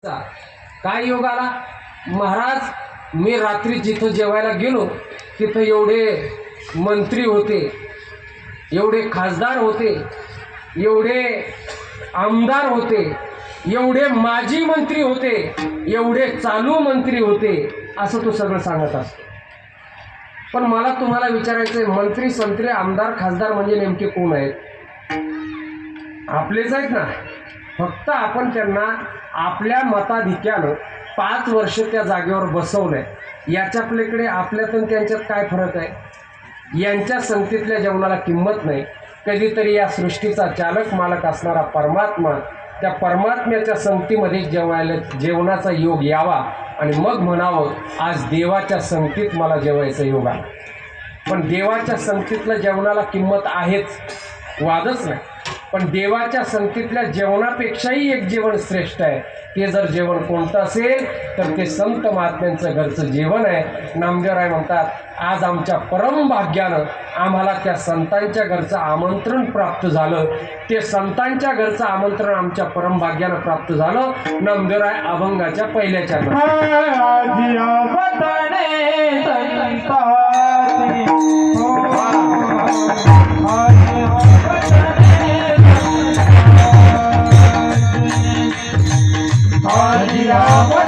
काय योग आला महाराज। मी रात्री जिथं जेवायला गेलो तिथं एवढे मंत्री होते, एवढे खासदार होते, एवढे आमदार होते, एवढे माजी मंत्री होते, एवढे चालू मंत्री होते, असं तो सगळं सांगत असतो। पण मला तुम्हाला विचारायचंय, मंत्री संत्री आमदार खासदार म्हणजे नेमके कोण आहेत? आपलेच आहेत ना। फक्त आपण त्यांना आपल्या मताधिक्यानं 5 वर्ष त्या जागेवर बसवलंय। याच्यापलीकडे आपल्यात आणि त्यांच्यात काय फरक आहे? यांच्या संगतीतल्या जेवणाला किंमत नाही। कधीतरी या सृष्टीचा चालक मालक असणारा परमात्मा, त्या परमात्म्याच्या संगतीमध्ये जेवणाचा योग यावा आणि मग म्हणावं आज देवाच्या संगतीत मला जेवायचा योग आला। पण देवाच्या संगतीतल्या जेवणाला किंमत आहेच, वादच नाही। पण देवाच्या संगतीतल्या जेवणापेक्षाही एक जेवण श्रेष्ठ आहे। ते जर जेवण कोणतं असेल तर ते संत महात्म्यांचं घरचं जेवण आहे। नामदेवराय म्हणतात, आज आमच्या परम भाग्यानं आम्हाला त्या संतांच्या घरचं आमंत्रण प्राप्त झालं। ते संतांच्या घरचं आमंत्रण आमच्या परम भाग्यानं प्राप्त झालं। नामदेवराय अभंगाच्या पहिल्या चरणात Hare Rama